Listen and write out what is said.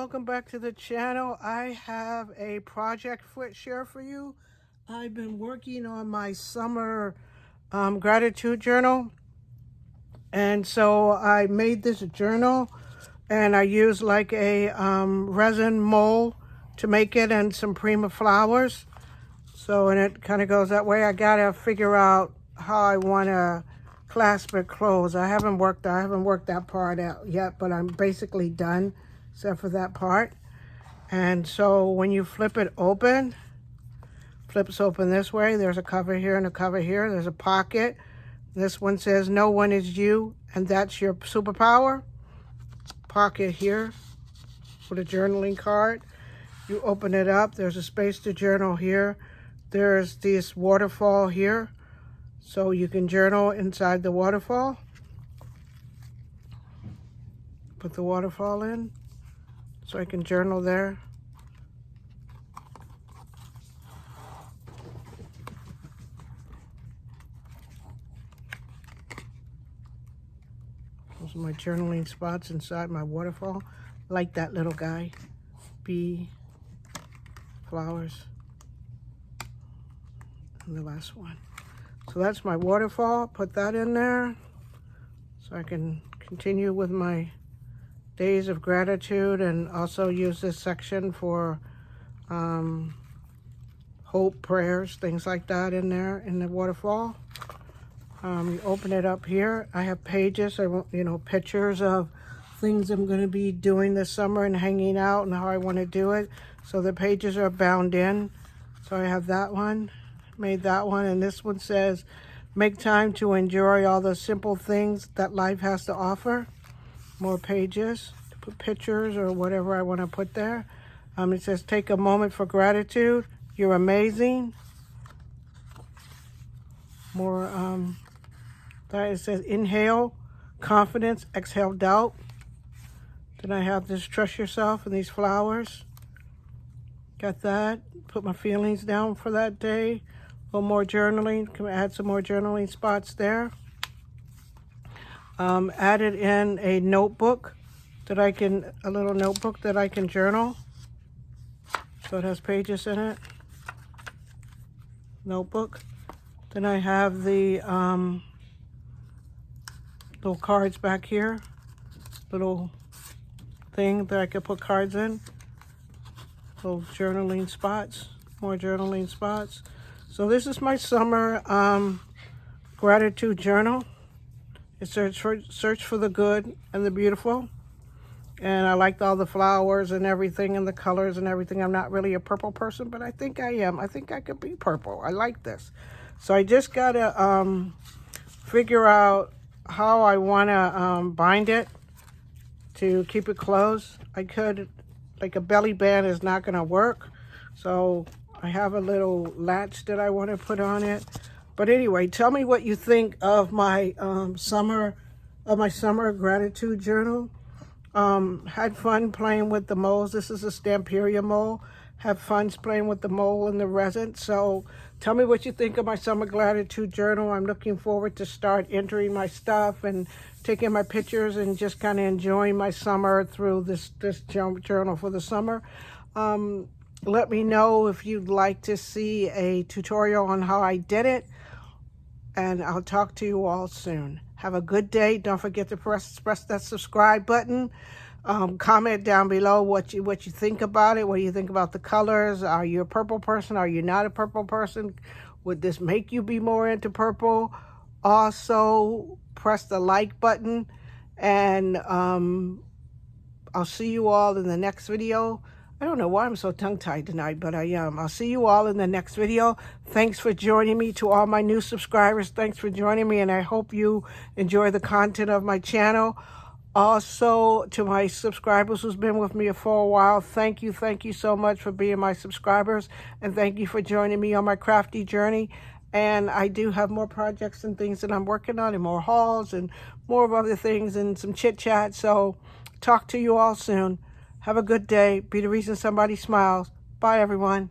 welcome back to the channel. I have a project share for you. I've been working on my summer gratitude journal, and so I made this journal and I used like a resin mold to make it and some prima flowers. So, and it kind of goes that way. I gotta figure out how I want to clasp it closed. I haven't worked that part out yet, but I'm basically done except for that part. And so when you flip it open, flips open this way. There's a cover here and a cover here. There's a pocket. This one says no one is you, and that's your superpower. Pocket here with a journaling card. You open it up. There's a space to journal here. There's this waterfall here, so you can journal inside the waterfall. Put the waterfall in so I can journal there. Those are my journaling spots inside my waterfall. I like that little guy. Bee, flowers, and the last one. So that's my waterfall. Put that in there so I can continue with my days of gratitude, and also use this section for hope, prayers, things like that in there in the waterfall. You open it up here. I have pages, pictures of things I'm going to be doing this summer and hanging out and how I want to do it. So the pages are bound in. So I have that one, made that one, and this one says, make time to enjoy all the simple things that life has to offer. More pages to put pictures or whatever I want to put there. It says, take a moment for gratitude. You're amazing. More, it says, inhale confidence, exhale doubt. Then I have this, trust yourself, and these flowers. Got that. Put my feelings down for that day. A little more journaling. Can add some more journaling spots there. Added in a notebook a little notebook that I can journal. So it has pages in it. Notebook. Then I have the little cards back here. Little thing that I could put cards in. Little journaling spots. More journaling spots. So this is my summer gratitude journal. It search for the good and the beautiful. And I liked all the flowers and everything and the colors and everything. I'm not really a purple person, but I think I am. I think I could be purple. I like this. So I just got to figure out how I want to bind it to keep it closed. I could, like a belly band is not going to work. So I have a little latch that I want to put on it. But anyway, tell me what you think of my summer gratitude journal. Had fun playing with the molds. This is a Stamperia mold. Have fun playing with the mold and the resin. So tell me what you think of my summer gratitude journal. I'm looking forward to start entering my stuff and taking my pictures and just kind of enjoying my summer through this journal for the summer. Let me know if you'd like to see a tutorial on how I did it. And I'll talk to you all soon. Have a good day. Don't forget to press that subscribe button. Comment down below what you think about it. What do you think about the colors? Are you a purple person? Are you not a purple person? Would this make you be more into purple? Also, press the like button. And I'll see you all in the next video. I don't know why I'm so tongue-tied tonight, but I am. I'll see you all in the next video. Thanks for joining me. To all my new subscribers, thanks for joining me, and I hope you enjoy the content of my channel. Also, to my subscribers who's been with me for a while, thank you so much for being my subscribers, and thank you for joining me on my crafty journey. And I do have more projects and things that I'm working on, and more hauls, and more of other things, and some chit-chat. So, talk to you all soon. Have a good day. Be the reason somebody smiles. Bye, everyone.